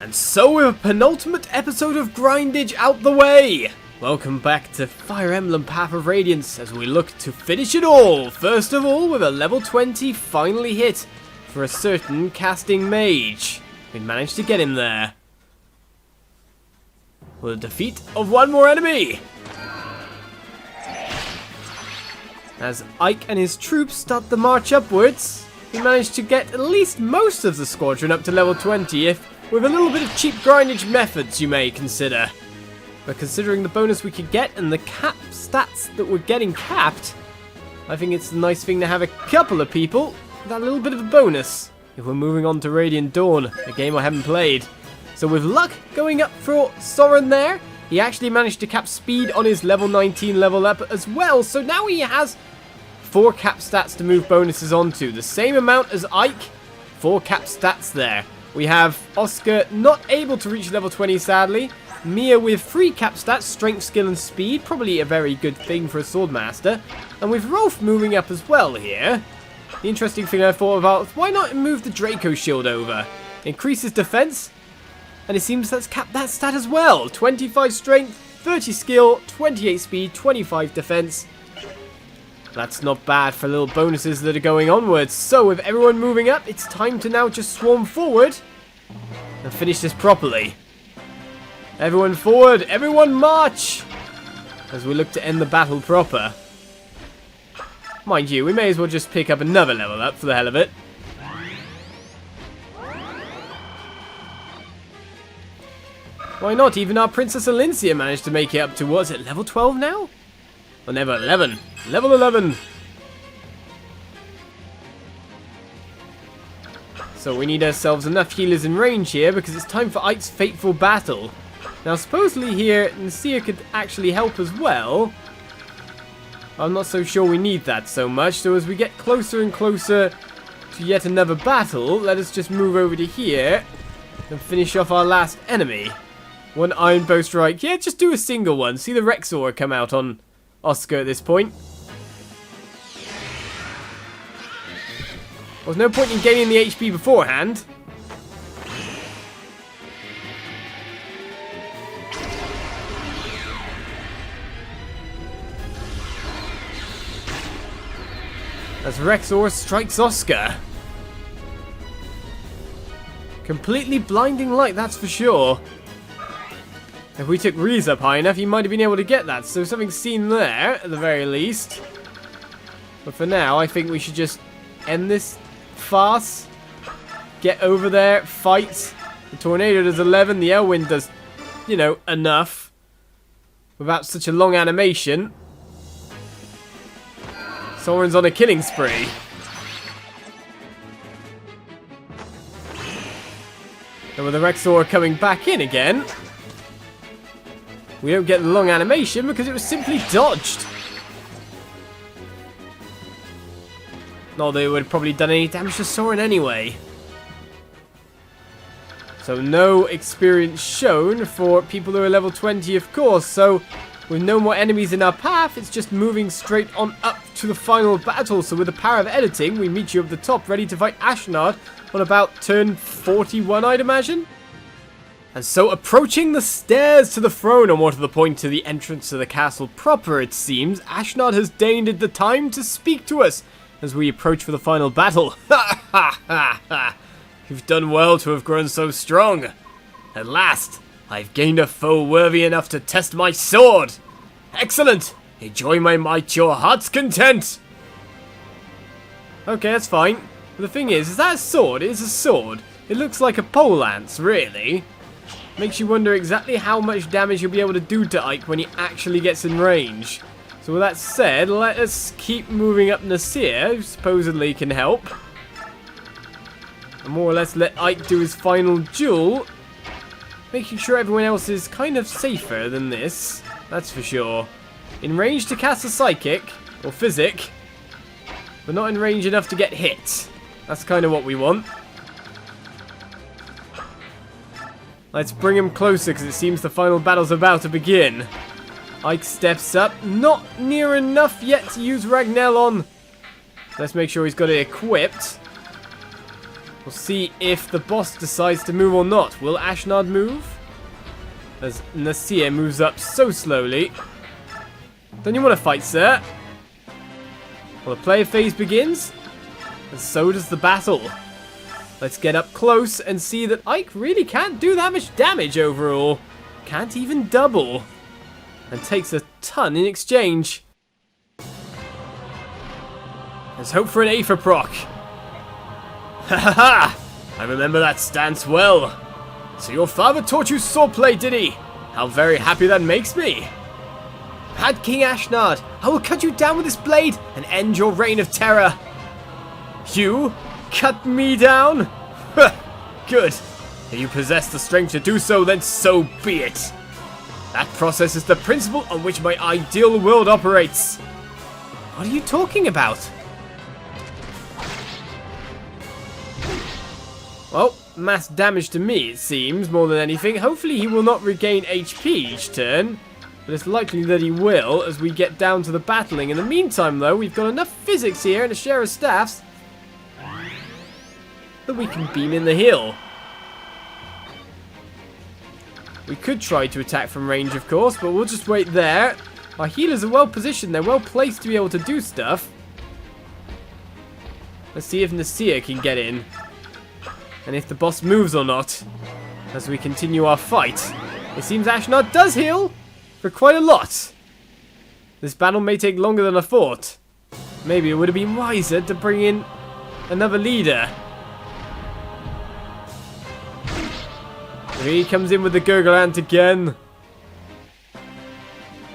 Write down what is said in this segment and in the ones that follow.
And so with a penultimate episode of Grindage out the way, welcome back to Fire Emblem Path of Radiance as we look to finish it all. First of all, with a level 20 finally hit for a certain casting mage. We managed to get him there. With a defeat of one more enemy. As Ike and his troops start the march upwards, we managed to get at least most of the squadron up to level 20 with a little bit of cheap grindage methods you may consider. But considering the bonus we could get and the cap stats that we're getting capped, I think it's a nice thing to have a couple of people with that little bit of a bonus. If we're moving on to Radiant Dawn, a game I haven't played. So with luck going up for Soren there, he actually managed to cap speed on his level 19 level up as well. So now he has 4 cap stats to move bonuses onto. The same amount as Ike, 4 cap stats there. We have Oscar not able to reach level 20 sadly. Mia with 3 cap stats, strength, skill and speed. Probably a very good thing for a swordmaster. And with Rolf moving up as well here. The interesting thing I thought about, why not move the Draco shield over? Increases defense. And it seems that's capped that stat as well. 25 strength, 30 skill, 28 speed, 25 defense. That's not bad for little bonuses that are going onwards. So with everyone moving up, it's time to now just swarm forward and finish this properly. Everyone forward, everyone march! As we look to end the battle proper. Mind you, we may as well just pick up another level up for the hell of it. Why not? Even our Princess Elincia managed to make it up to, what is it, level 12 now? Or never, 11. Level 11. So we need ourselves enough healers in range here because it's time for Ike's fateful battle. Now supposedly here, Nasir could actually help as well. I'm not so sure we need that so much. So as we get closer and closer to yet another battle, let us just move over to here and finish off our last enemy. One Iron Bow Strike. Yeah, just do a single one. See the Rexor come out on Oscar at this point. There's no point in gaining the HP beforehand. As Rexor strikes Oscar. Completely blinding light, that's for sure. If we took Reese up high enough, he might have been able to get that. So something's seen there, at the very least. But for now, I think we should just end this farce. Get over there, fight. The Tornado does 11, the Elwind does, you know, enough. Without such a long animation. Soren's on a killing spree. And with the Rexor coming back in again, we don't get the long animation because it was simply dodged. Not that it would have probably done any damage to Soren anyway. So no experience shown for people who are level 20, of course. So with no more enemies in our path, it's just moving straight on up to the final battle. So with the power of editing, we meet you at the top, ready to fight Ashnard on about turn 41, I'd imagine. And so approaching the stairs to the throne, or more to the point, to the entrance to the castle proper, it seems, Ashnard has deigned the time to speak to us as we approach for the final battle. Ha ha ha ha! You've done well to have grown so strong. At last, I've gained a foe worthy enough to test my sword. Excellent! Enjoy my might to your heart's content. Okay, that's fine. But the thing is that a sword? It is a sword. It looks like a pole lance, really. Makes you wonder exactly how much damage you'll be able to do to Ike when he actually gets in range. So with that said, let us keep moving up Nasir, who supposedly can help. And more or less let Ike do his final duel. Making sure everyone else is kind of safer than this. That's for sure. In range to cast a Psychic, or Physic. But not in range enough to get hit. That's kind of what we want. Let's bring him closer because it seems the final battle's about to begin. Ike steps up. Not near enough yet to use Ragnell on. Let's make sure he's got it equipped. We'll see if the boss decides to move or not. Will Ashnard move? As Nasir moves up so slowly. Don't you want to fight, sir? Well, the player phase begins, and so does the battle. Let's get up close and see that Ike really can't do that much damage overall. Can't even double. And takes a ton in exchange. Let's hope for an A for proc. Ha ha ha! I remember that stance well. So your father taught you swordplay, did he? How very happy that makes me. Had King Ashnard, I will cut you down with this blade and end your reign of terror. You? Cut me down? Good. If you possess the strength to do so, then so be it. That process is the principle on which my ideal world operates. What are you talking about? Well, mass damage to me, it seems, more than anything. Hopefully he will not regain HP each turn. But it's likely that he will as we get down to the battling. In the meantime, though, we've got enough physics here and a share of staffs that we can beam in the hill. We could try to attack from range, of course, but we'll just wait there. Our healers are well positioned. They're well placed to be able to do stuff. Let's see if Nasir can get in. And if the boss moves or not, as we continue our fight. It seems Ashnard does heal for quite a lot. This battle may take longer than I thought. Maybe it would have been wiser to bring in another leader. Here he comes in with the Gurgle Ant again.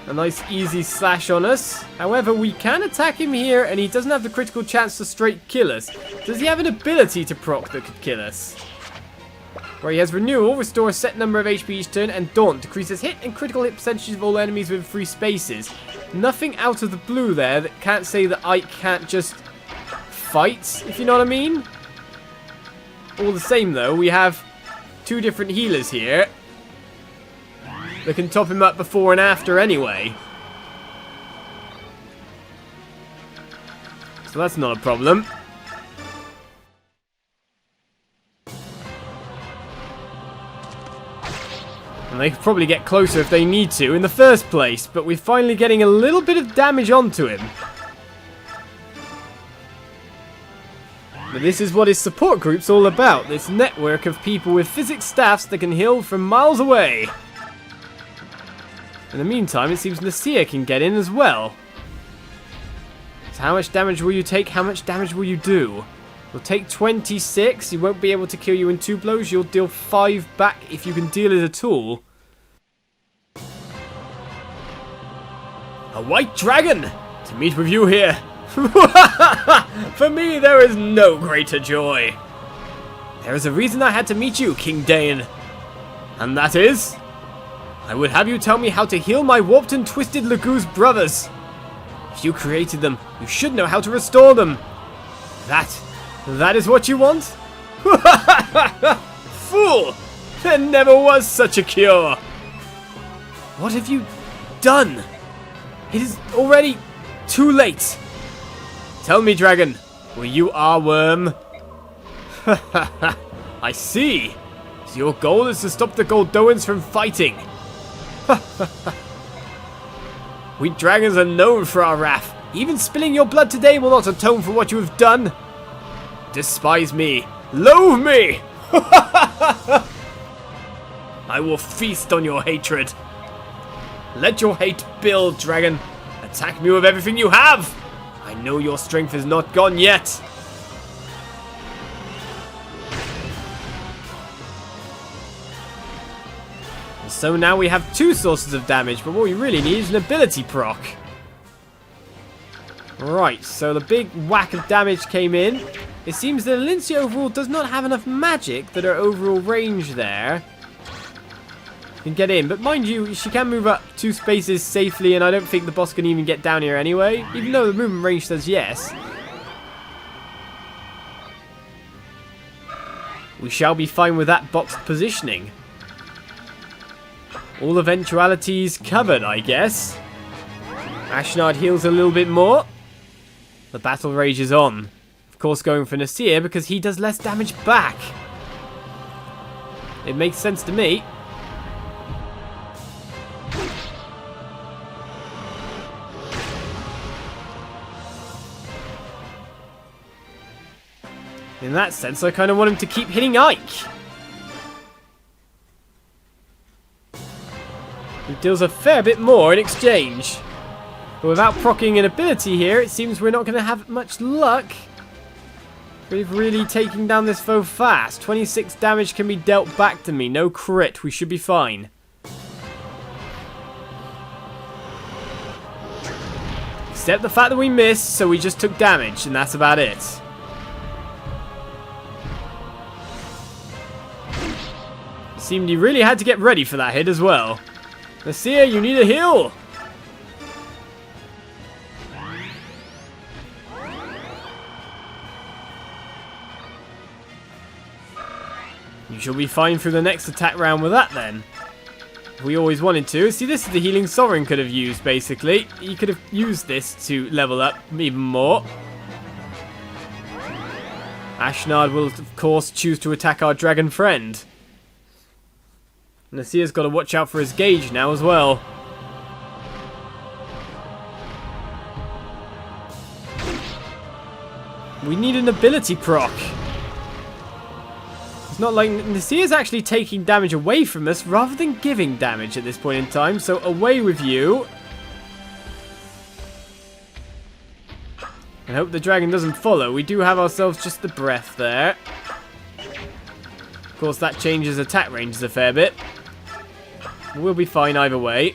A nice easy slash on us. However, we can attack him here and he doesn't have the critical chance to straight kill us. Does he have an ability to proc that could kill us? Where he has Renewal, restore a set number of HP each turn, and Daunt, decreases hit and critical hit percentages of all enemies within 3 spaces. Nothing out of the blue there that can't say that Ike can't just fight, if you know what I mean. All the same though, we have 2 different healers here that can top him up before and after anyway. So that's not a problem. And they could probably get closer if they need to in the first place, but we're finally getting a little bit of damage onto him. But this is what his support group's all about, this network of people with physics staffs that can heal from miles away. In the meantime, it seems Nasir can get in as well. So how much damage will you take? How much damage will you do? You'll take 26. He won't be able to kill you in 2 blows. You'll deal 5 back if you can deal it at all. A white dragon! To meet with you here. For me, there is no greater joy. There is a reason I had to meet you, King Daein. And that is... I would have you tell me how to heal my warped and twisted Lagoo's brothers. If you created them, you should know how to restore them. That is what you want? Fool! There never was such a cure. What have you done? It is already too late. Tell me, dragon, were you our worm? I see. So your goal is to stop the Goldoans from fighting. We dragons are known for our wrath. Even spilling your blood today will not atone for what you have done. Despise me. Loathe me. I will feast on your hatred. Let your hate build, dragon. Attack me with everything you have. I know your strength is not gone yet. So now we have 2 sources of damage, but what we really need is an ability proc. Right, so the big whack of damage came in. It seems that Elincia overall does not have enough magic that her overall range there can get in. But mind you, she can move up 2 spaces safely, and I don't think the boss can even get down here anyway, even though the movement range says yes. We shall be fine with that boxed positioning. All eventualities covered, I guess. Ashnard heals a little bit more. The battle rages on. Of course going for Nasir because he does less damage back. It makes sense to me. In that sense, I kind of want him to keep hitting Ike. He deals a fair bit more in exchange. But without proccing an ability here, it seems we're not going to have much luck. We're really taking down this foe fast. 26 damage can be dealt back to me. No crit. We should be fine. Except the fact that we missed, so we just took damage, and that's about it. Seemed he really had to get ready for that hit as well. Nasir, you need a heal! You shall be fine through the next attack round with that then. We always wanted to. See, this is the healing Soren could have used, basically. He could have used this to level up even more. Ashnard will, of course, choose to attack our dragon friend. Nasir's got to watch out for his gauge now as well. We need an ability proc. It's not like Nasir's actually taking damage away from us rather than giving damage at this point in time. So away with you. I hope the dragon doesn't follow. We do have ourselves just the breath there. Of course, that changes attack ranges a fair bit. We'll be fine either way.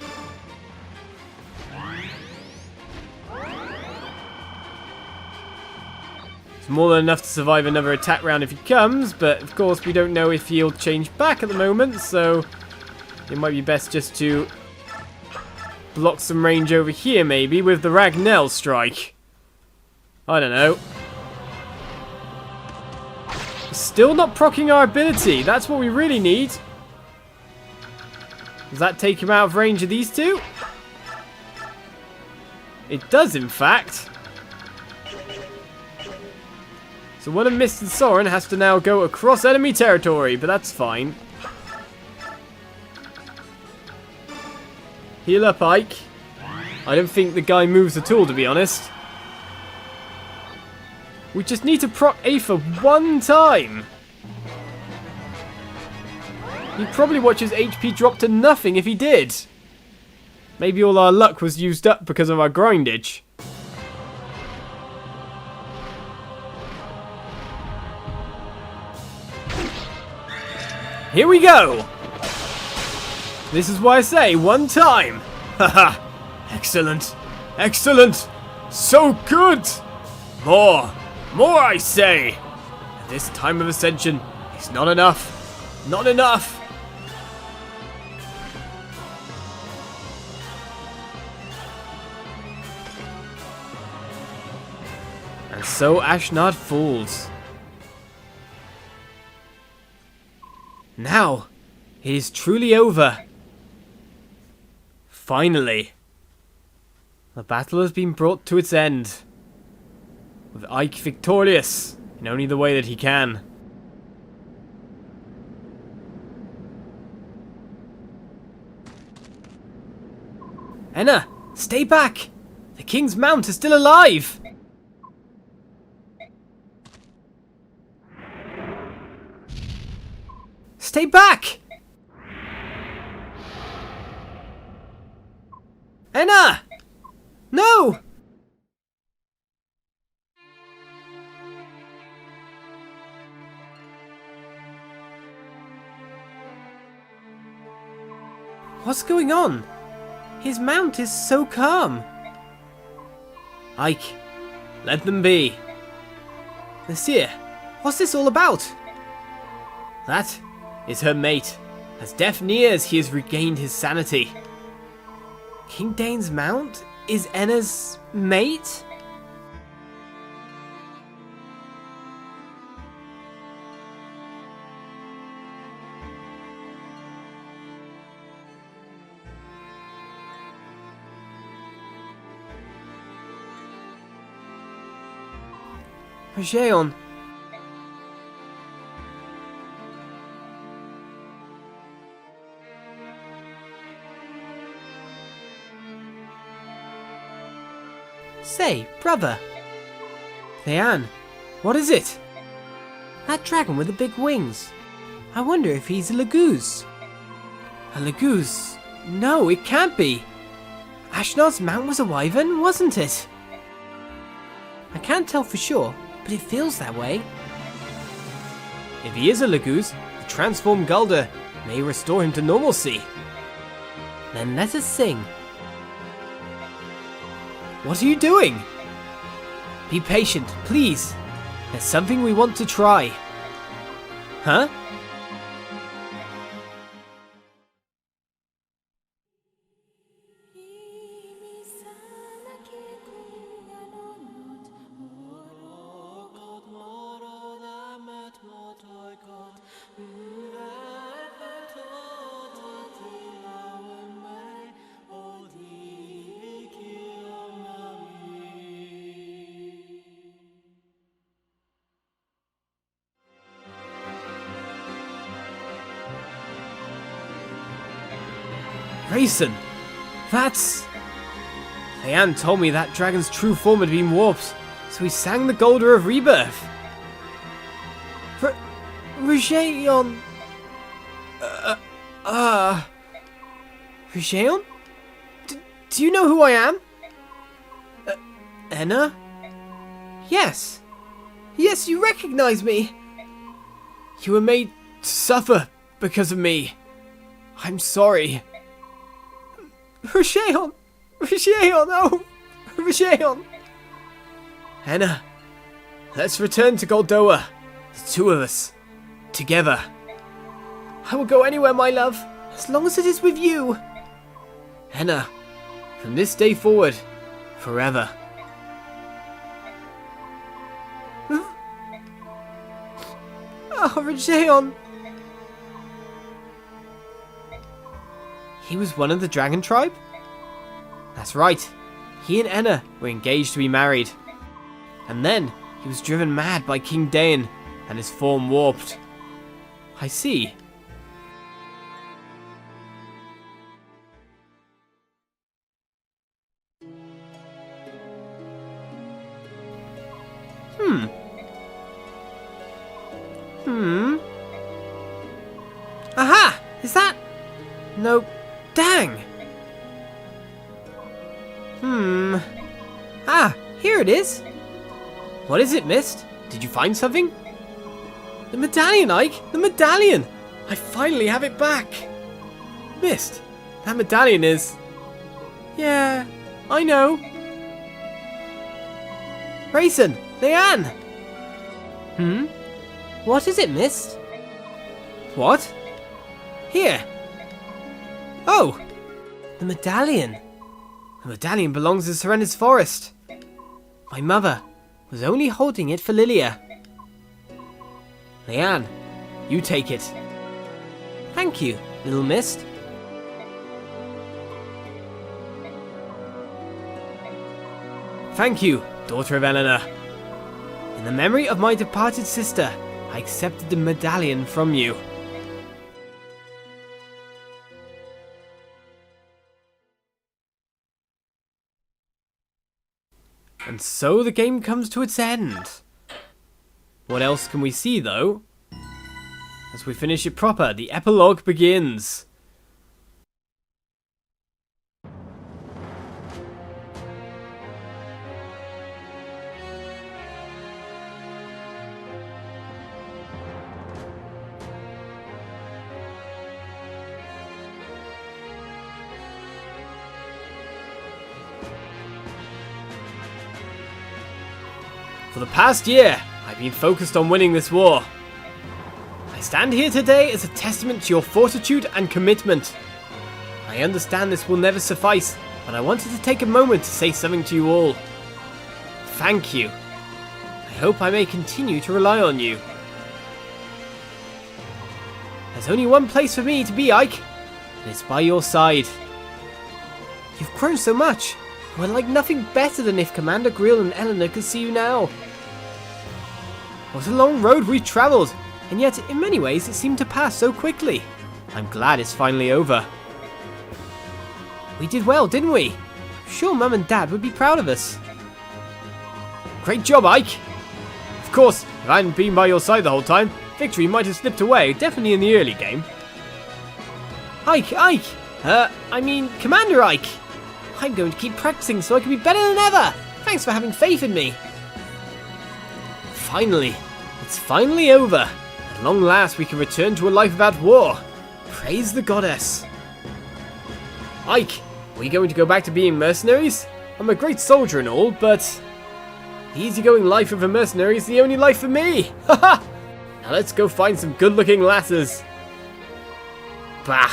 It's more than enough to survive another attack round if he comes, but of course we don't know if he'll change back at the moment, so it might be best just to block some range over here maybe with the Ragnell strike. I don't know. Still not proccing our ability. That's what we really need. Does that take him out of range of these two? It does, in fact. So one of Mist and Soren has to now go across enemy territory, but that's fine. Heal up, Ike. I don't think the guy moves at all, to be honest. We just need to proc Aether one time. He'd probably watch his HP drop to nothing if he did. Maybe all our luck was used up because of our grindage. Here we go! This is why I say, one time! Haha! Excellent! Excellent! So good! More! More, I say! At this time of ascension, it's not enough! Not enough! And so Ashnard falls. Now, it is truly over. Finally. The battle has been brought to its end. With Ike victorious in only the way that he can. Enna, stay back! The king's mount is still alive! Stay back! Enna! No! What's going on? His mount is so calm. Ike, let them be. Nasir, what's this all about? That is her mate. As deaf nears, he has regained his sanity. King Daein's mount is Enna's mate? Rejoin. Say, brother. Daein, what is it? That dragon with the big wings. I wonder if he's a Laguz. A Laguz? No, it can't be. Ashnard's mount was a wyvern, wasn't it? I can't tell for sure, but it feels that way. If he is a Laguz, the transformed Gulder may restore him to normalcy. Then let us sing. What are you doing? Be patient, please. There's something we want to try. Huh? Raisin! That's... Daein told me that dragon's true form had been warped, so he sang the Golder of Rebirth. Rejoin... Rejoin? Do you know who I am? Enna? Yes. Yes, you recognize me. You were made to suffer because of me. I'm sorry. Rejoin! Rejoin! Oh! Rejoin! Enna, let's return to Goldoa. The two of us. Together. I will go anywhere, my love, as long as it is with you. Enna, from this day forward, forever. Oh, Rejoin! He was one of the dragon tribe? That's right. He and Enna were engaged to be married. And then he was driven mad by King Daein and his form warped. I see. Aha! Is that... No... Dang! Ah, here it is! What is it, Mist? Did you find something? The medallion, Ike! The medallion! I finally have it back! Mist, that medallion is... Yeah, I know. Raisin! Daein! What is it, Mist? What? Here! Oh! The medallion! The medallion belongs to Soren's forest. My mother was only holding it for Lilia. Daein, you take it. Thank you, little Mist. Thank you, daughter of Eleanor. In the memory of my departed sister, I accepted the medallion from you. And so the game comes to its end. What else can we see, though? As we finish it proper, the epilogue begins. For the past year, I've been focused on winning this war. I stand here today as a testament to your fortitude and commitment. I understand this will never suffice, but I wanted to take a moment to say something to you all. Thank you. I hope I may continue to rely on you. There's only one place for me to be, Ike, and it's by your side. You've grown so much. I would like nothing better than if Commander Grill and Eleanor could see you now. What a long road we've travelled, and yet in many ways it seemed to pass so quickly. I'm glad it's finally over. We did well, didn't we? I'm sure Mum and Dad would be proud of us. Great job, Ike! Of course, if I hadn't been by your side the whole time, victory might have slipped away, definitely in the early game. Ike! I mean, Commander Ike! I'm going to keep practicing so I can be better than ever! Thanks for having faith in me! Finally! It's finally over! At long last we can return to a life without war! Praise the goddess! Ike, are we going to go back to being mercenaries? I'm a great soldier and all, but the easygoing life of a mercenary is the only life for me! Haha! Now let's go find some good-looking lasses! Bah!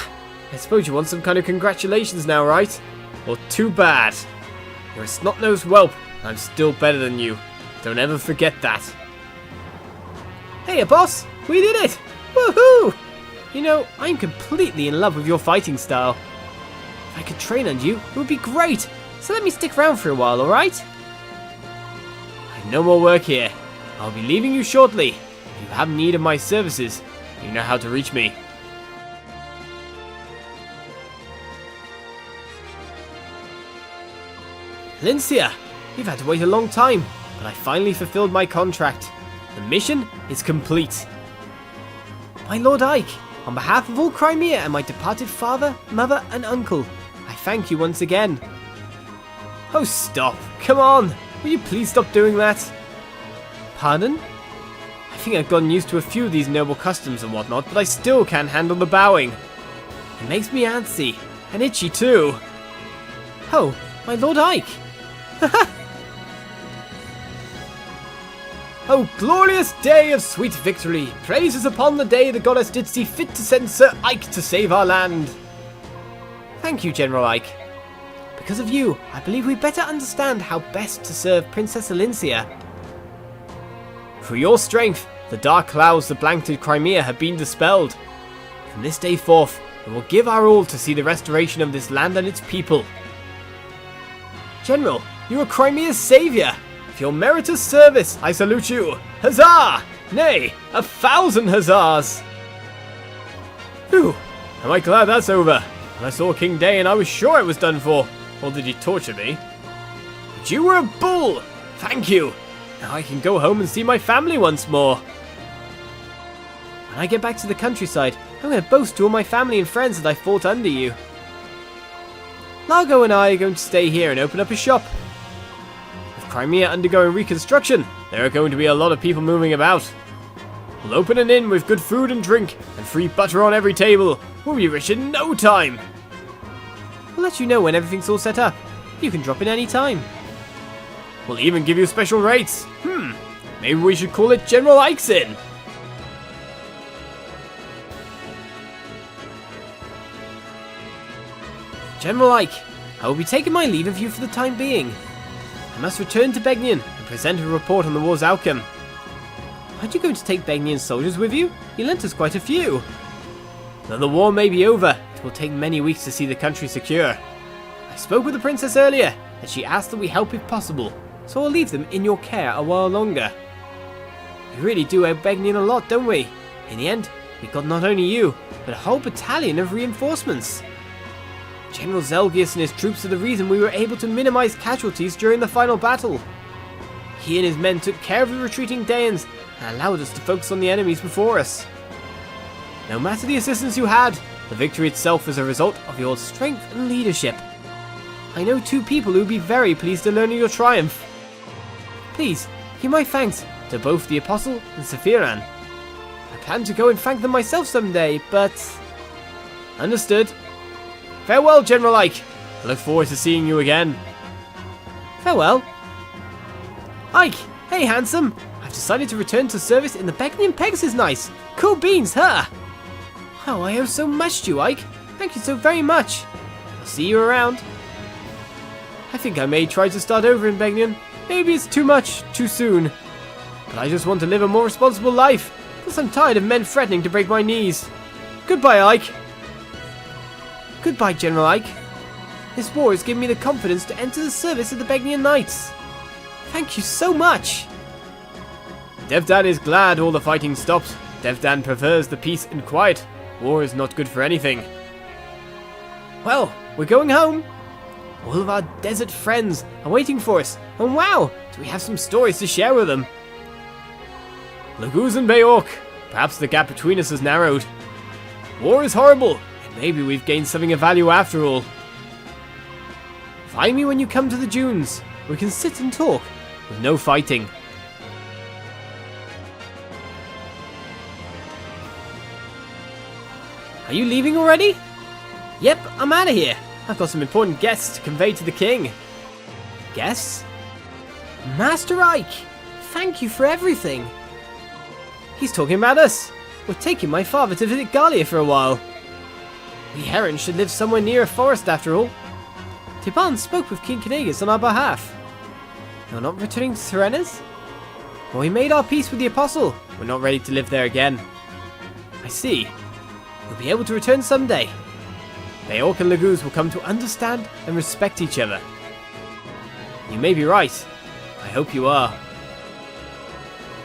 I suppose you want some kind of congratulations now, right? Well, too bad. You're a snot-nosed whelp, and I'm still better than you. Don't ever forget that. Hey, boss! We did it! Woohoo! You know, I'm completely in love with your fighting style. If I could train under you, it would be great! So let me stick around for a while, alright? I have no more work here. I'll be leaving you shortly. If you have need of my services, you know how to reach me. Elincia, you've had to wait a long time, but I finally fulfilled my contract. The mission is complete. My Lord Ike, on behalf of all Crimea and my departed father, mother and uncle, I thank you once again. Oh, stop. Come on. Will you please stop doing that? Pardon? I think I've gotten used to a few of these noble customs and whatnot, but I still can't handle the bowing. It makes me antsy, and itchy too. Oh, my Lord Ike. Oh, glorious day of sweet victory! Praises upon the day the goddess did see fit to send Sir Ike to save our land. Thank you, General Ike. Because of you, I believe we better understand how best to serve Princess Elincia. Through your strength, the dark clouds that blanketed Crimea have been dispelled. From this day forth, we will give our all to see the restoration of this land and its people. General, you are Crimea's saviour. For your meritorious service, I salute you. Huzzah! Nay, 1,000 huzzahs! Phew, am I glad that's over. When I saw King Daein, I was sure it was done for. Or did he torture me? But you were a bull! Thank you! Now I can go home and see my family once more. When I get back to the countryside, I'm going to boast to all my family and friends that I fought under you. Largo and I are going to stay here and open up a shop. With Crimea undergoing reconstruction, there are going to be a lot of people moving about. We'll open an inn with good food and drink, and free butter on every table. We'll be rich in no time. We'll let you know when everything's all set up. You can drop in any time. We'll even give you special rates. Maybe we should call it General Ike's Inn. General Ike, I will be taking my leave of you for the time being. I must return to Begnion and present a report on the war's outcome. Aren't you going to take Begnion's soldiers with you? You lent us quite a few. Though the war may be over, it will take many weeks to see the country secure. I spoke with the princess earlier, and she asked that we help if possible, so I'll leave them in your care a while longer. We really do owe Begnion a lot, don't we? In the end, we got not only you, but a whole battalion of reinforcements. General Zelgius and his troops are the reason we were able to minimize casualties during the final battle. He and his men took care of the retreating Daeins and allowed us to focus on the enemies before us. No matter the assistance you had, the victory itself was a result of your strength and leadership. I know two people who would be very pleased to learn of your triumph. Please, give my thanks to both the Apostle and Sephiran. I plan to go and thank them myself someday, but... Understood. Farewell, General Ike. I look forward to seeing you again. Farewell. Ike, hey handsome. I've decided to return to service in the Begnion Pegasus Knights. Cool beans, huh? Oh, I owe so much to you, Ike. Thank you so very much. I'll see you around. I think I may try to start over in Begnion. Maybe it's too much, too soon. But I just want to live a more responsible life. Plus I'm tired of men threatening to break my knees. Goodbye, Ike. Goodbye, General Ike. This war has given me the confidence to enter the service of the Begnion Knights. Thank you so much. Devdan is glad all the fighting stopped. Devdan prefers the peace and quiet. War is not good for anything. Well, we're going home. All of our desert friends are waiting for us. And wow, do we have some stories to share with them. Laguz and Beork. Perhaps the gap between us has narrowed. War is horrible, and maybe we've gained something of value after all. Find me when you come to the dunes. We can sit and talk, with no fighting. Are you leaving already? Yep, I'm out of here. I've got some important guests to convey to the king. Guests? Master Ike! Thank you for everything. He's talking about us. We're taking my father to visit Galia for a while. We herons should live somewhere near a forest after all. Tiban spoke with King Kanagas on our behalf. You're not returning to Serenas? Well, we made our peace with the Apostle. We're not ready to live there again. I see. We'll be able to return someday. Beork and Laguz will come to understand and respect each other. You may be right. I hope you are.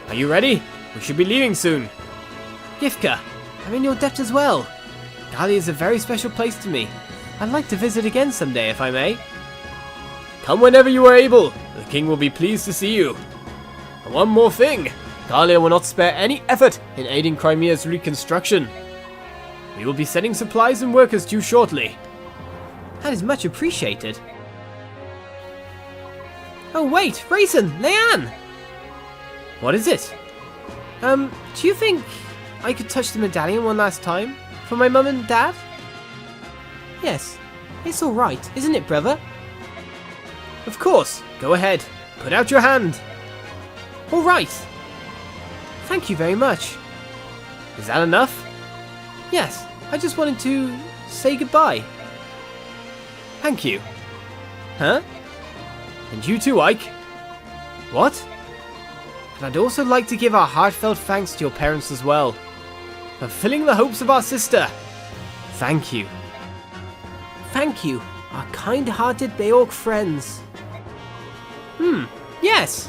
Are you ready? We should be leaving soon. Gifka, I'm in your debt as well. Galia is a very special place to me. I'd like to visit again someday if I may. Come whenever you are able. The king will be pleased to see you. And one more thing. Galia will not spare any effort in aiding Crimea's reconstruction. We will be sending supplies and workers to you shortly. That is much appreciated. Oh wait, Raisin, Leanne! What is it? Do you think I could touch the medallion one last time? For my mum and dad? Yes, it's alright, isn't it, brother? Of course, go ahead. Put out your hand. Alright. Thank you very much. Is that enough? Yes, I just wanted to say goodbye. Thank you. Huh? And you too, Ike. What? And I'd also like to give our heartfelt thanks to your parents as well. For fulfilling the hopes of our sister. Thank you. Thank you, our kind-hearted Beork friends. Yes.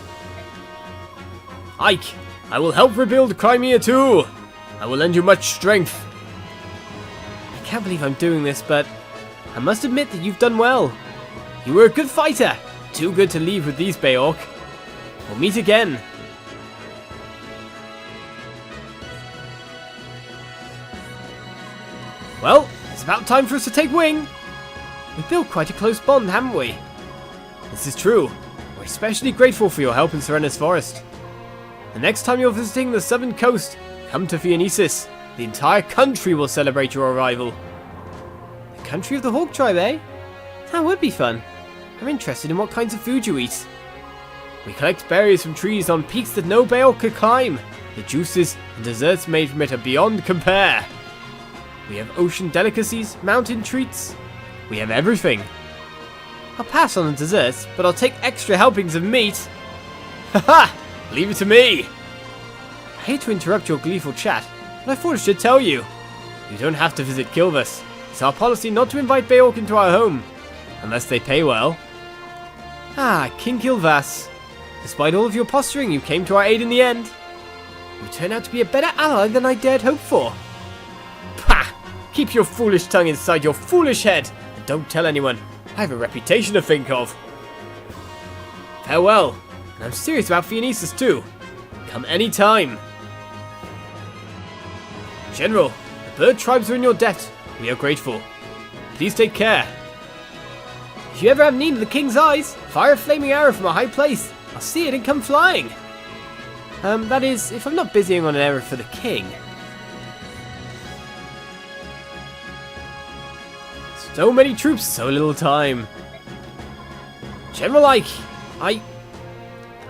Ike, I will help rebuild Crimea too. I will lend you much strength. I can't believe I'm doing this, but I must admit that you've done well. You were a good fighter. Too good to leave with these Beork. We'll meet again. Well, it's about time for us to take wing. We've built quite a close bond, haven't we? This is true. We're especially grateful for your help in Serena's forest. The next time you're visiting the southern coast, come to Phoenicis. The entire country will celebrate your arrival. The country of the Hawk tribe, eh? That would be fun. I'm interested in what kinds of food you eat. We collect berries from trees on peaks that no Beork could climb. The juices and desserts made from it are beyond compare. We have ocean delicacies, mountain treats. We have everything. I'll pass on the desserts, but I'll take extra helpings of meat. Haha! Leave it to me! I hate to interrupt your gleeful chat, but I thought I should tell you. You don't have to visit Kilvas. It's our policy not to invite Beork into our home, unless they pay well. Ah, King Kilvas. Despite all of your posturing, you came to our aid in the end. You turned out to be a better ally than I dared hope for. Pah! Keep your foolish tongue inside your foolish head, and don't tell anyone. I have a reputation to think of. Farewell, and I'm serious about Phoenicis too. Come anytime. General, the bird tribes are in your debt. We are grateful. Please take care. If you ever have need of the king's eyes, fire a flaming arrow from a high place. I'll see it and come flying. That is, if I'm not busying on an errand for the king. So many troops, so little time. General Ike, I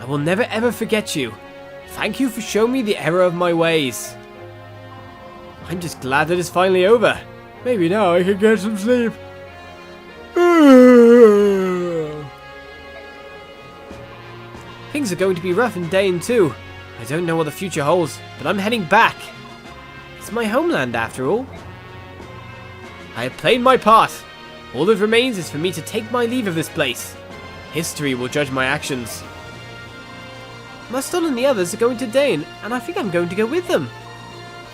will never ever forget you. Thank you for showing me the error of my ways. I'm just glad that it's finally over. Maybe now I can get some sleep. Things are going to be rough in Daein too. I don't know what the future holds, but I'm heading back. It's my homeland after all. I have played my part. All that remains is for me to take my leave of this place. History will judge my actions. Muston and the others are going to Daein, and I think I'm going to go with them.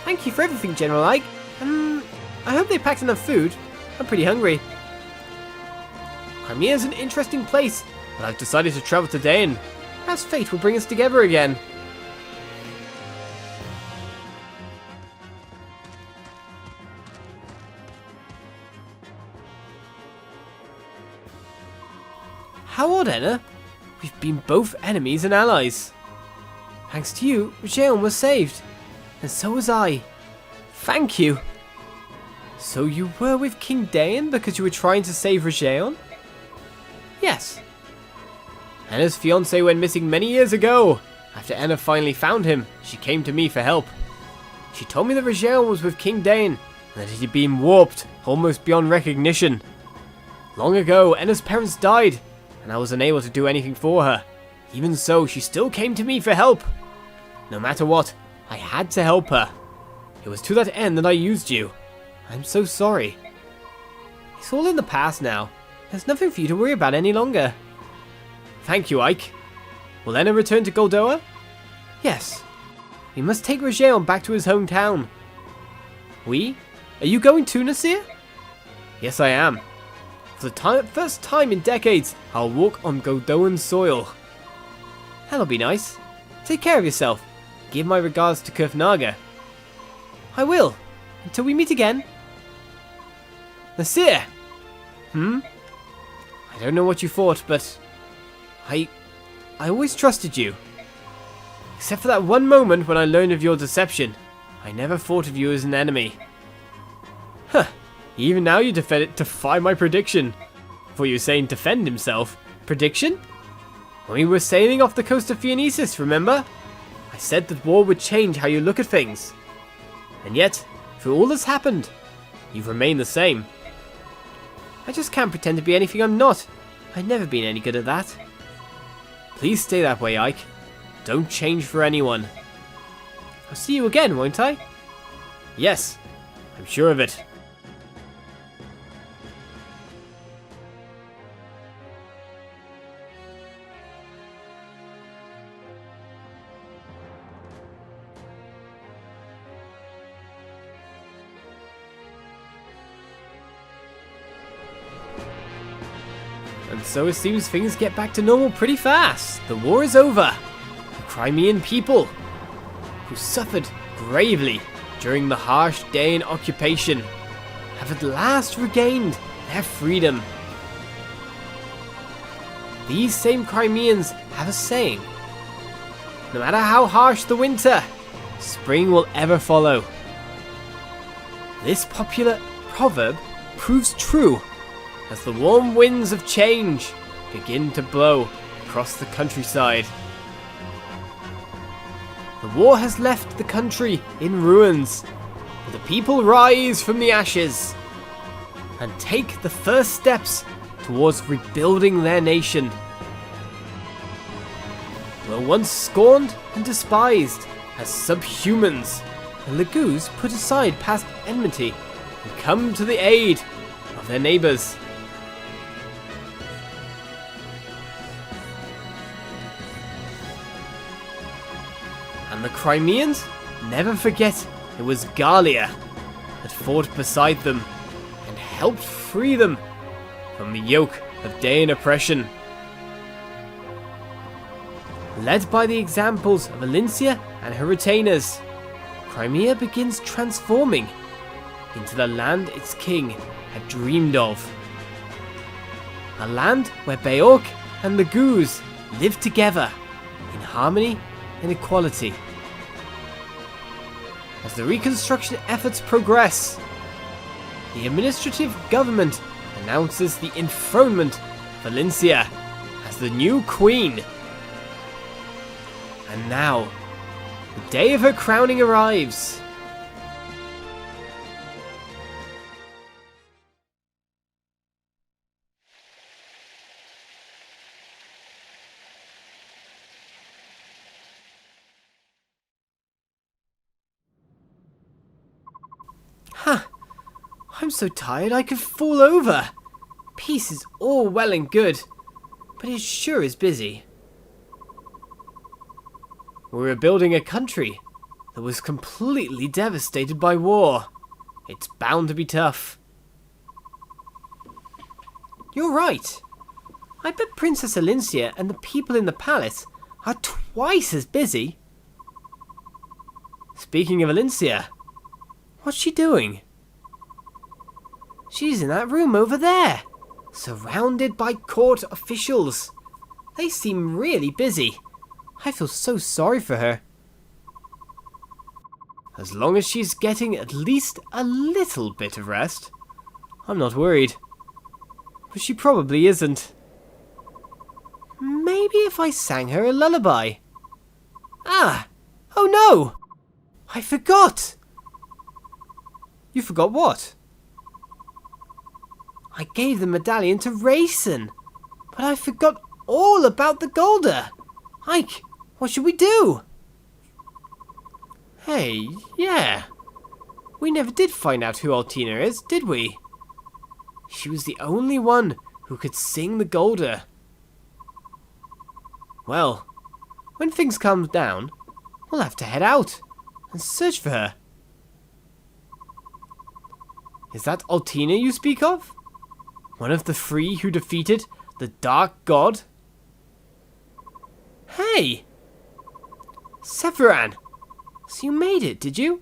Thank you for everything, General Ike. I hope they packed enough food. I'm pretty hungry. Crimea's an interesting place, but I've decided to travel to Daein. Perhaps fate will bring us together again. How odd, Enna. We've been both enemies and allies. Thanks to you, Rejoin was saved. And so was I. Thank you. So you were with King Daein because you were trying to save Rejoin? Yes. Enna's fiancé went missing many years ago. After Enna finally found him, she came to me for help. She told me that Ragnell was with King Daein, and that he had been warped, almost beyond recognition. Long ago, Enna's parents died, and I was unable to do anything for her. Even so, she still came to me for help. No matter what, I had to help her. It was to that end that I used you. I'm so sorry. It's all in the past now. There's nothing for you to worry about any longer. Thank you, Ike. Will Enna return to Goldoa? Yes. We must take Ragnell back to his hometown. We? Are you going too, Nasir? Yes, I am. For the first time in decades, I'll walk on Goldoan soil. That'll be nice. Take care of yourself. Give my regards to Kurfnaga. I will. Until we meet again. Nasir! I don't know what you thought, but I always trusted you. Except for that one moment when I learned of your deception. I never thought of you as an enemy. Huh. Even now you defy my prediction. Thought you were saying defend himself. Prediction? When we were sailing off the coast of Phoenicis, remember? I said that war would change how you look at things. And yet, through all that's happened, you've remained the same. I just can't pretend to be anything I'm not. I've never been any good at that. Please stay that way, Ike. Don't change for anyone. I'll see you again, won't I? Yes, I'm sure of it. And so it seems things get back to normal pretty fast. The war is over. The Crimean people, who suffered gravely during the harsh Daein occupation, have at last regained their freedom. These same Crimeans have a saying: no matter how harsh the winter, spring will ever follow. This popular proverb proves true as the warm winds of change begin to blow across the countryside. The war has left the country in ruins, but the people rise from the ashes and take the first steps towards rebuilding their nation. Were once scorned and despised as subhumans, the Lagoos put aside past enmity and come to the aid of their neighbours. And the Crimeans never forget it was Gallia that fought beside them and helped free them from the yoke of Daein oppression. Led by the examples of Elincia and her retainers, Crimea begins transforming into the land its king had dreamed of. A land where Beork and the Goose live together in harmony and equality. As the reconstruction efforts progress, the administrative government announces the enthronement of Elincia as the new queen. And now, the day of her crowning arrives. I'm so tired I could fall over. Peace is all well and good, but it sure is busy. We're rebuilding a country that was completely devastated by war. It's bound to be tough. You're right. I bet Princess Elincia and the people in the palace are twice as busy. Speaking of Elincia, what's she doing? She's in that room over there, surrounded by court officials. They seem really busy. I feel so sorry for her. As long as she's getting at least a little bit of rest, I'm not worried. But she probably isn't. Maybe if I sang her a lullaby. Ah! Oh no! I forgot! You forgot what? I gave the medallion to Rayson, but I forgot all about the Golder. Ike, what should we do? Hey, yeah. We never did find out who Altina is, did we? She was the only one who could sing the Golder. Well, when things calm down, we'll have to head out and search for her. Is that Altina you speak of? One of the three who defeated the Dark God? Hey! Severan! So you made it, did you?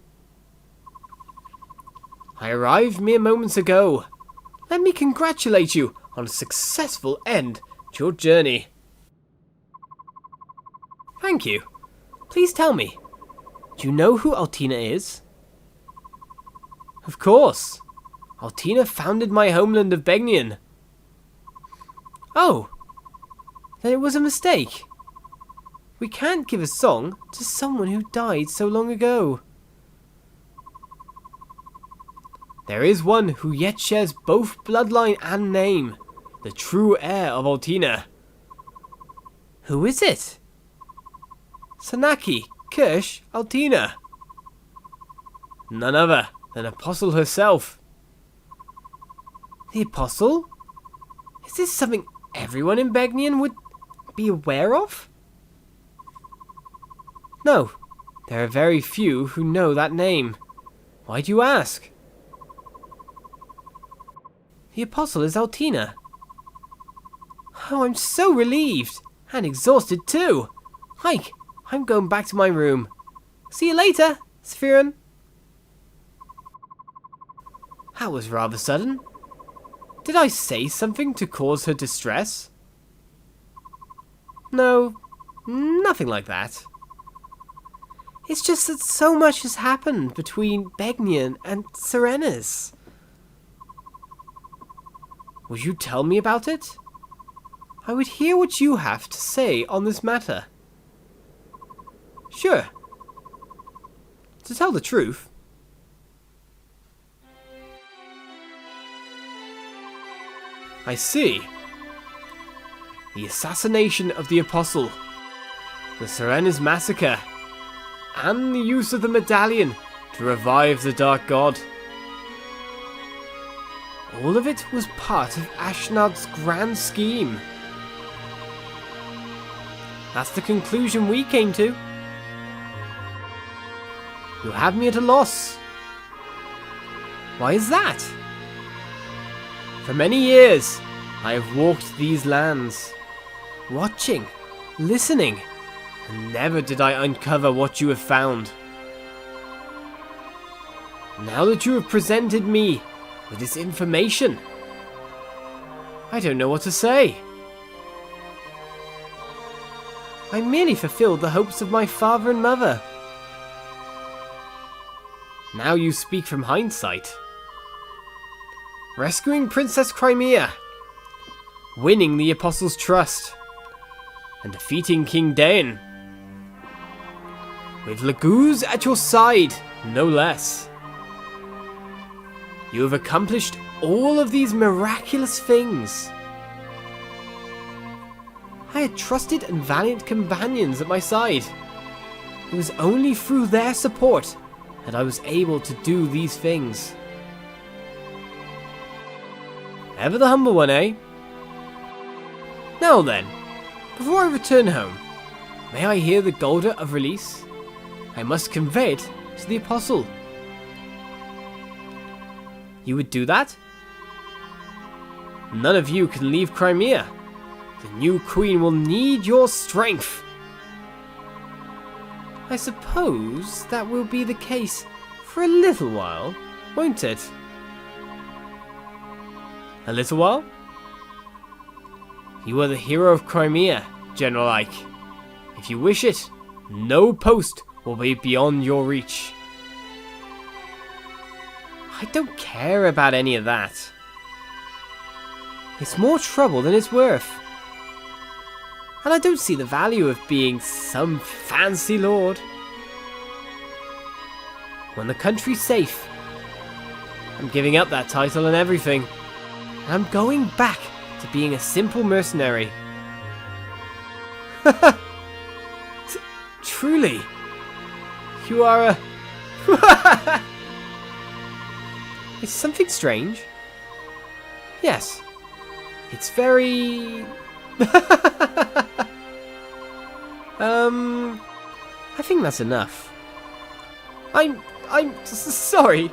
I arrived mere moments ago. Let me congratulate you on a successful end to your journey. Thank you. Please tell me, do you know who Altina is? Of course. Altina founded my homeland of Begnion. Oh, then it was a mistake. We can't give a song to someone who died so long ago. There is one who yet shares both bloodline and name, the true heir of Altina. Who is it? Sanaki Kirsch Altina. None other than Apostle herself. The Apostle? Is this something everyone in Begnion would be aware of? No, there are very few who know that name. Why do you ask? The Apostle is Altina. Oh, I'm so relieved. And exhausted too. Hike, I'm going back to my room. See you later, Spheron. That was rather sudden. Did I say something to cause her distress? No, nothing like that. It's just that so much has happened between Begnion and Serenas. Would you tell me about it? I would hear what you have to say on this matter. Sure. To tell the truth, I see. The assassination of the Apostle, the Serenas massacre, and the use of the medallion to revive the Dark God. All of it was part of Ashnard's grand scheme. That's the conclusion we came to. You have me at a loss. Why is that? For many years, I have walked these lands, watching, listening, and never did I uncover what you have found. Now that you have presented me with this information, I don't know what to say. I merely fulfilled the hopes of my father and mother. Now you speak from hindsight. Rescuing Princess Crimea, winning the Apostle's trust, and defeating King Daein. With Laguz at your side, no less. You have accomplished all of these miraculous things. I had trusted and valiant companions at my side. It was only through their support that I was able to do these things. Ever the humble one, eh? Now then, before I return home, May I hear the Golder of Release? I must convey it to the Apostle. You would do that? None of you can leave Crimea. The new queen will need your strength. I suppose that will be the case for a little while, won't it? A little while? You are the hero of Crimea, General Ike. If you wish it, no post will be beyond your reach. I don't care about any of that. It's more trouble than it's worth. And I don't see the value of being some fancy lord. When the country's safe, I'm giving up that title and everything. And I'm going back to being a simple mercenary. Truly, you are a... Is something strange? Yes. It's very... I think that's enough. I'm sorry.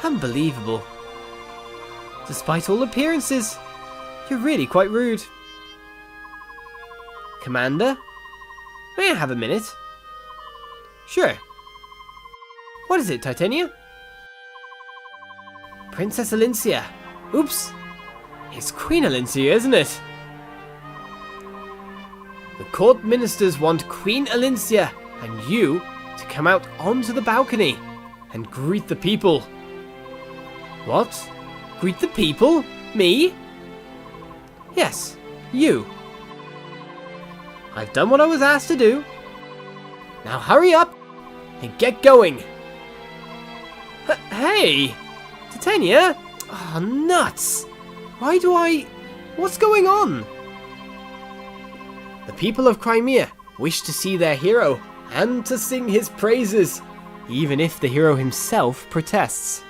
Unbelievable. Despite all appearances, you're really quite rude. Commander? May I have a minute? Sure. What is it, Titania? Princess Elincia. Oops. It's Queen Elincia, isn't it? The court ministers want Queen Elincia and you to come out onto the balcony and greet the people. What? Greet the people? Me? Yes, you. I've done what I was asked to do. Now hurry up and get going. Hey! Titania? Oh, nuts! Why do I... What's going on? The people of Crimea wish to see their hero and to sing his praises, even if the hero himself protests.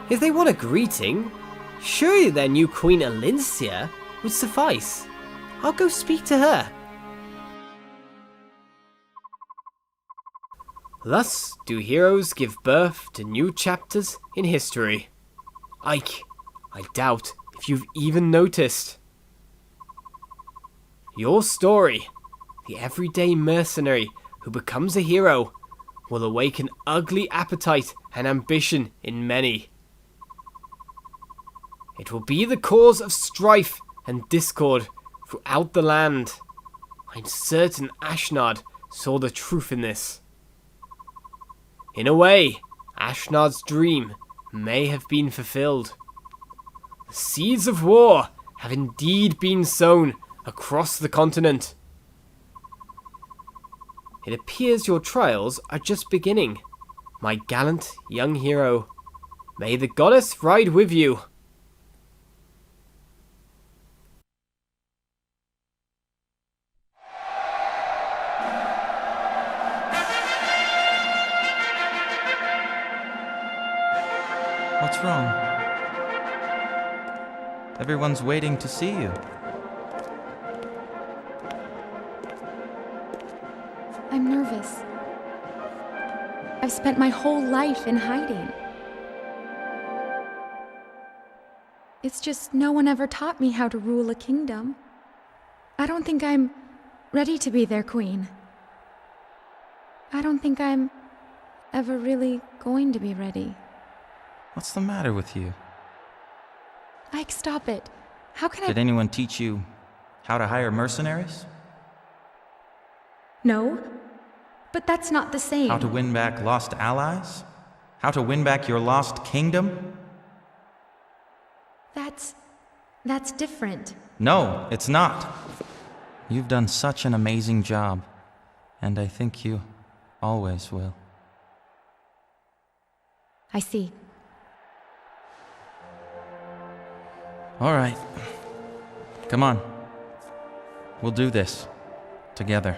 If they want a greeting, surely their new Queen Elincia would suffice. I'll go speak to her. Thus do heroes give birth to new chapters in history. Ike, I doubt if you've even noticed. Your story, the everyday mercenary who becomes a hero, will awaken ugly appetite and ambition in many. It will be the cause of strife and discord throughout the land. I'm certain Ashnard saw the truth in this. In a way, Ashnard's dream may have been fulfilled. The seeds of war have indeed been sown across the continent. It appears your trials are just beginning, my gallant young hero. May the goddess ride with you. What's wrong? Everyone's waiting to see you. I'm nervous. I've spent my whole life in hiding. It's just no one ever taught me how to rule a kingdom. I don't think I'm ready to be their queen. I don't think I'm ever really going to be ready. What's the matter with you? Ike, stop it. How can I... Did anyone teach you how to hire mercenaries? No, but that's not the same. How to win back lost allies? How to win back your lost kingdom? That's different. No, it's not. You've done such an amazing job, and I think you always will. I see. All right. Come on. We'll do this together.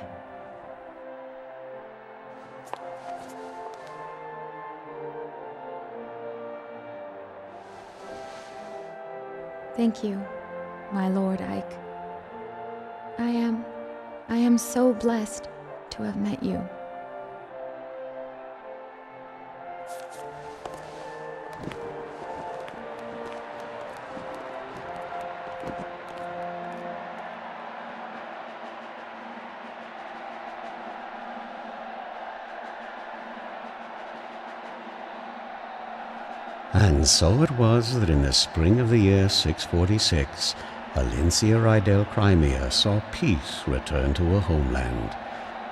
Thank you, my Lord Ike. I am so blessed to have met you. And so it was that in the spring of the year 646, Elincia Ragnell Crimea saw peace return to her homeland.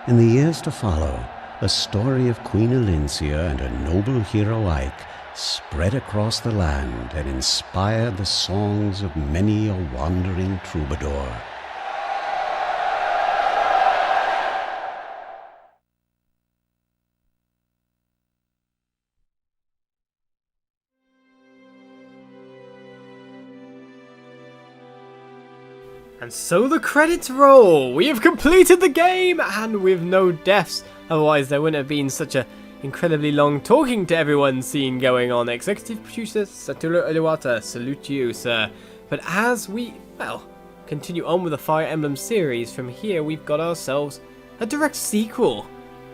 In the years to follow, the story of Queen Elincia and her noble hero Ike spread across the land and inspired the songs of many a wandering troubadour. And so the credits roll! We have completed the game! And with no deaths. Otherwise there wouldn't have been such a incredibly long talking to everyone scene going on. Executive producer Satoru Iwata, salute you, sir. But as we, continue on with the Fire Emblem series, from here we've got ourselves a direct sequel.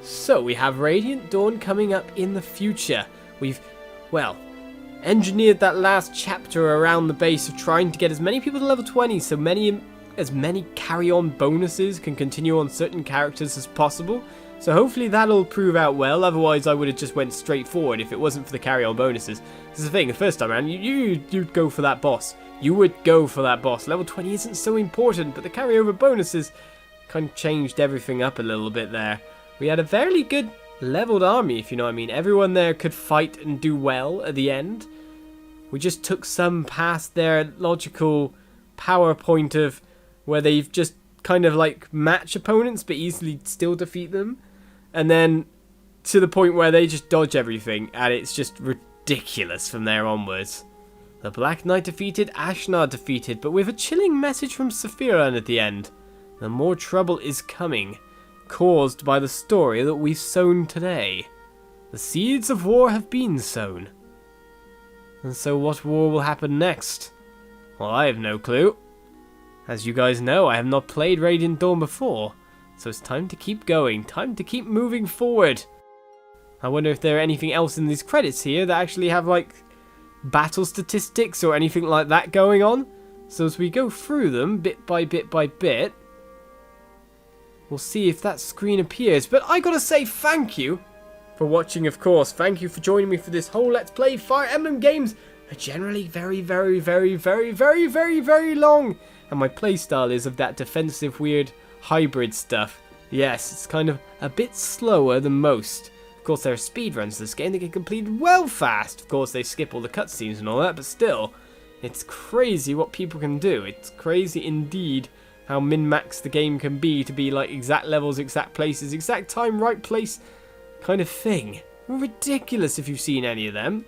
So we have Radiant Dawn coming up in the future. We've, engineered that last chapter around the base of trying to get as many people to level 20 so as many carry-on bonuses can continue on certain characters as possible. So hopefully that'll prove out well, otherwise I would have just went straight forward if it wasn't for the carry-on bonuses. This is the thing, the first time around, you'd go for that boss. You would go for that boss. Level 20 isn't so important, but the carryover bonuses kind of changed everything up a little bit there. We had a fairly good leveled army, if you know what I mean. Everyone there could fight and do well at the end. We just took some past their logical power point of where they've just kind of like match opponents but easily still defeat them. And then to the point where they just dodge everything and it's just ridiculous from there onwards. The Black Knight defeated, Ashnard defeated, but with a chilling message from Sephiroth at the end. The more trouble is coming, caused by the story that we've sown today. The seeds of war have been sown. And so what war will happen next? Well, I have no clue. As you guys know, I have not played Radiant Dawn before, so it's time to keep going, time to keep moving forward. I wonder if there are anything else in these credits here that actually have like battle statistics or anything like that going on. So as we go through them bit by bit by bit, we'll see if that screen appears. But I gotta say thank you for watching, of course. Thank you for joining me for this whole Let's Play. Fire Emblem games are generally very, very, very, very, very, very, very long. And my playstyle is of that defensive, weird, hybrid stuff. Yes, it's kind of a bit slower than most. Of course, there are speedruns to this game that get completed well fast. Of course, they skip all the cutscenes and all that, but still, it's crazy what people can do. It's crazy indeed how min-max the game can be to be like exact levels, exact places, exact time, right place kind of thing. Ridiculous if you've seen any of them.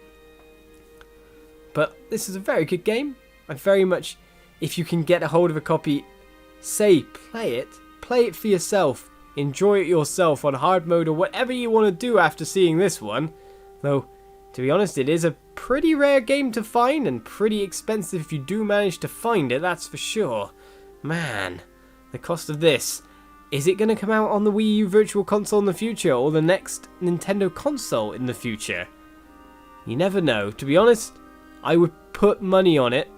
But this is a very good game. I very much, if you can get a hold of a copy, say play it for yourself. Enjoy it yourself on hard mode or whatever you want to do after seeing this one. Though, to be honest, it is a pretty rare game to find and pretty expensive if you do manage to find it, that's for sure. Man, the cost of this. Is it going to come out on the Wii U Virtual Console in the future or the next Nintendo console in the future? You never know. To be honest, I would put money on it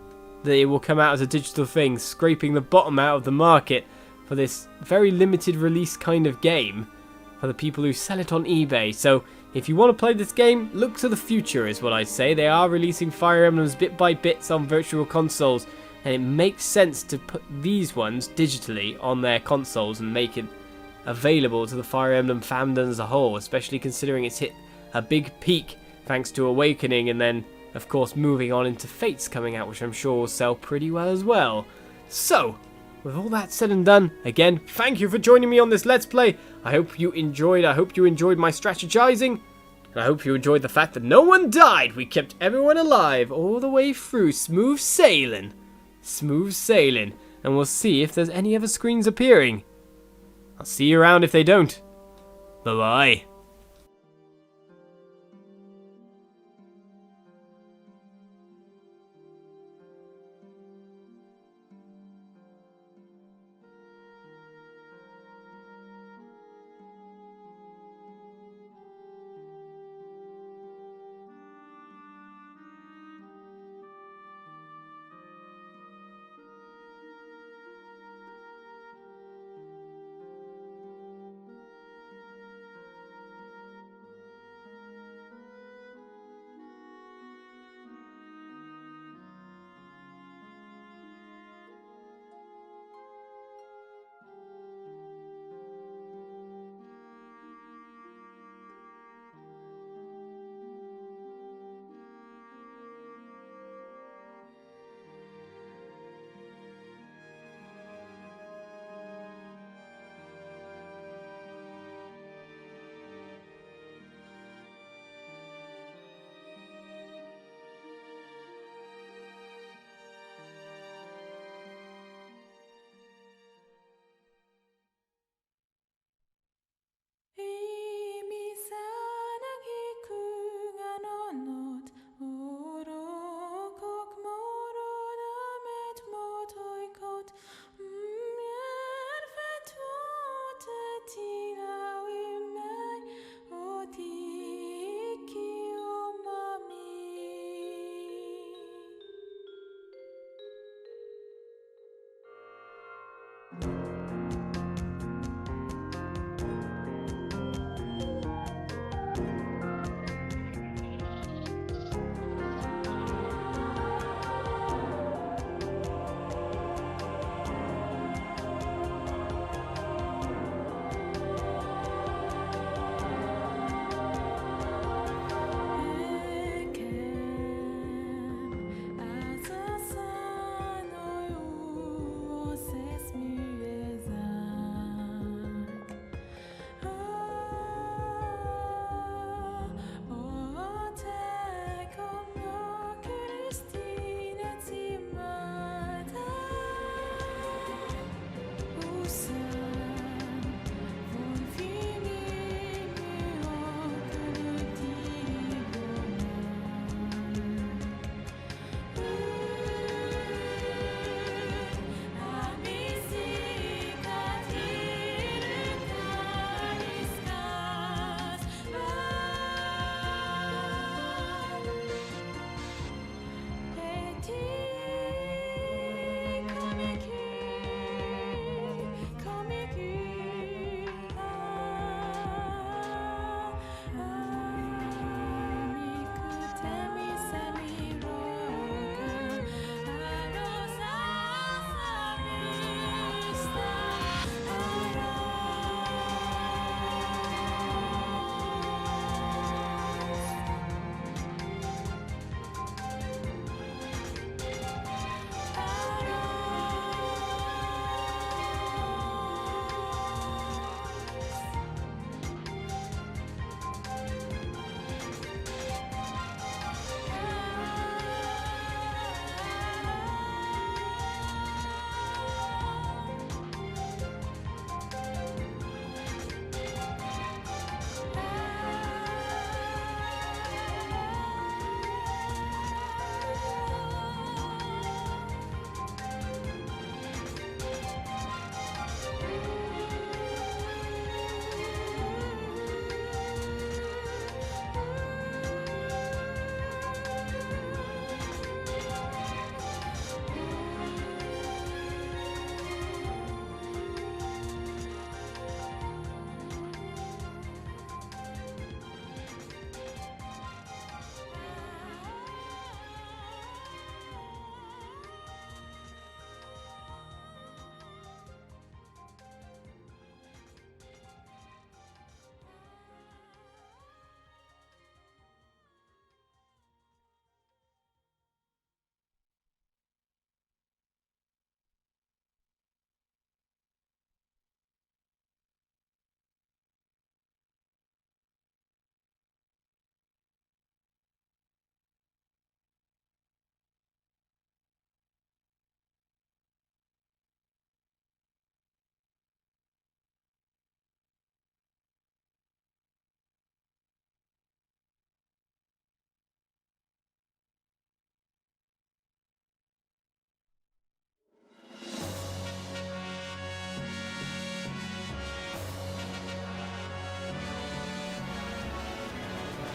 that it will come out as a digital thing, scraping the bottom out of the market for this very limited release kind of game for the people who sell it on eBay. So if you want to play this game, look to the future is what I'd say. They are releasing Fire Emblems bit by bits on Virtual Consoles, and it makes sense to put these ones digitally on their consoles and make it available to the Fire Emblem fandom as a whole, especially considering it's hit a big peak thanks to Awakening and then, of course, moving on into Fates coming out, which I'm sure will sell pretty well as well. So, with all that said and done, again, thank you for joining me on this Let's Play. I hope you enjoyed my strategizing, and I hope you enjoyed the fact that no one died. We kept everyone alive all the way through. Smooth sailing. Smooth sailing. And we'll see if there's any other screens appearing. I'll see you around if they don't. Bye-bye.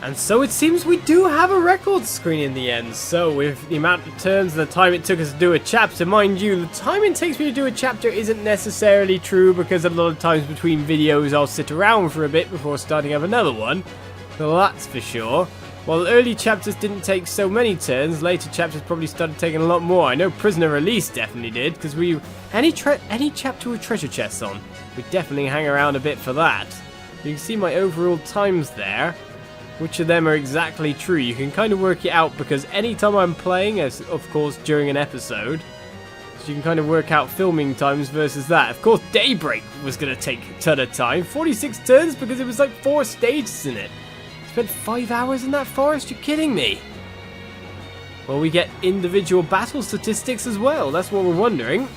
And so it seems we do have a record screen in the end. So with the amount of turns and the time it took us to do a chapter, mind you, the time it takes me to do a chapter isn't necessarily true, because a lot of times between videos I'll sit around for a bit before starting up another one. So that's for sure. While early chapters didn't take so many turns, later chapters probably started taking a lot more. I know Prisoner Release definitely did, because any chapter with treasure chests on, we definitely hang around a bit for that. You can see my overall times there. Which of them are exactly true? You can kind of work it out, because anytime I'm playing, as of course during an episode, so you can kind of work out filming times versus that. Of course, Daybreak was going to take a ton of time. 46 turns because it was like 4 stages in it. Spent 5 hours in that forest? You're kidding me. Well, we get individual battle statistics as well. That's what we're wondering.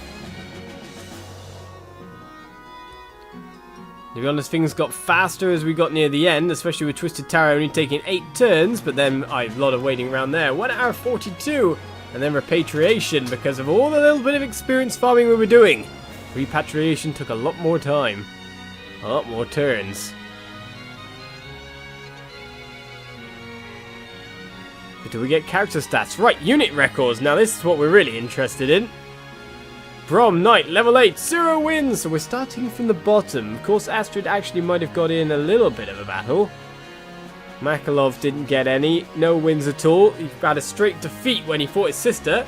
To be honest, things got faster as we got near the end, especially with Twisted Tower only taking 8 turns, but then a lot of waiting around there. 1 hour 42, and then Repatriation because of all the little bit of experience farming we were doing. Repatriation took a lot more time. A lot more turns. But do we get character stats? Right, unit records. Now this is what we're really interested in. Brom Knight, level 8, 0 wins. So we're starting from the bottom. Of course, Ashnard actually might have got in a little bit of a battle. Makalov didn't get any. No wins at all. He had a straight defeat when he fought his sister.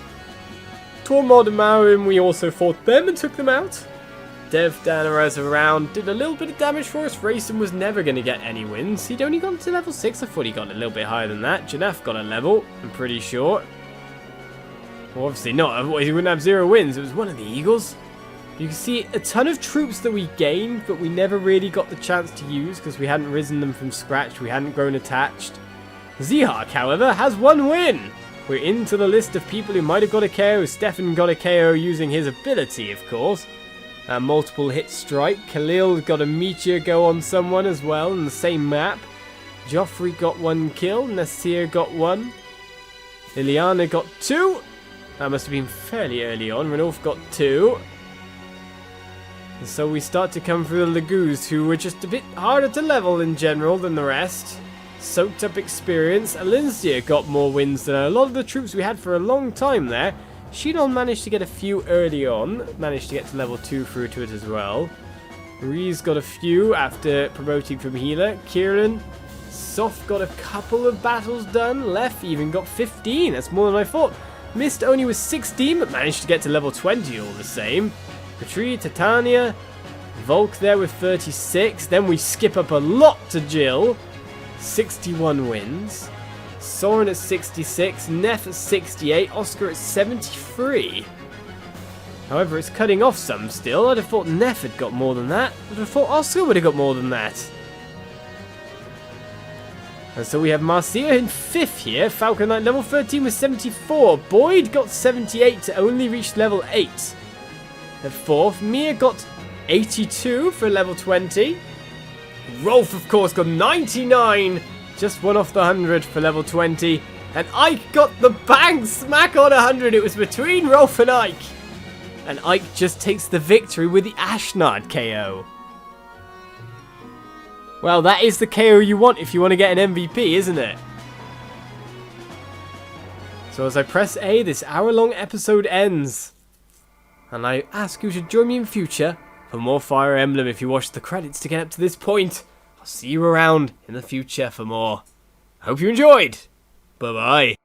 Tormod and Marim, we also fought them and took them out. Dev Danaraz around, did a little bit of damage for us. Rayson was never going to get any wins. He'd only gone to level 6. I thought he got a little bit higher than that. Janaf got a level, I'm pretty sure. Well, obviously not, otherwise he wouldn't have 0 wins. It was one of the Eagles. You can see a ton of troops that we gained, but we never really got the chance to use because we hadn't risen them from scratch. We hadn't grown attached. Zihak, however, has 1 win. We're into the list of people who might have got a KO. Stefan got a KO using his ability, of course. Multiple hit strike. Khalil got a meteor go on someone as well in the same map. Joffrey got 1 kill. Nasir got 1. Liliana got 2. That must have been fairly early on. Ranulf got 2. And so we start to come through the Lagoos, who were just a bit harder to level in general than the rest. Soaked up experience. Elincia got more wins than a lot of the troops we had for a long time there. Shinon managed to get a few early on. Managed to get to level 2 through to it as well. Ree's got a few after promoting from healer. Kieran. Soft got a couple of battles done. Lef even got 15. That's more than I thought. Mist only was 16, but managed to get to level 20 all the same. Petri, Titania, Volk there with 36. Then we skip up a lot to Jill. 61 wins. Soren at 66. Neff at 68. Oscar at 73. However, it's cutting off some still. I'd have thought Neff had got more than that. I'd have thought Oscar would have got more than that. And so we have Marcia in 5th here. Falcon Knight level 13 with 74. Boyd got 78 to only reach level 8. At 4th, Mia got 82 for level 20. Rolf, of course, got 99. Just one off the 100 for level 20. And Ike got the bang smack on 100. It was between Rolf and Ike. And Ike just takes the victory with the Ashnard KO. Well, that is the KO you want if you want to get an MVP, isn't it? So as I press A, this hour-long episode ends. And I ask you to join me in future for more Fire Emblem if you watched the credits to get up to this point. I'll see you around in the future for more. Hope you enjoyed. Bye-bye.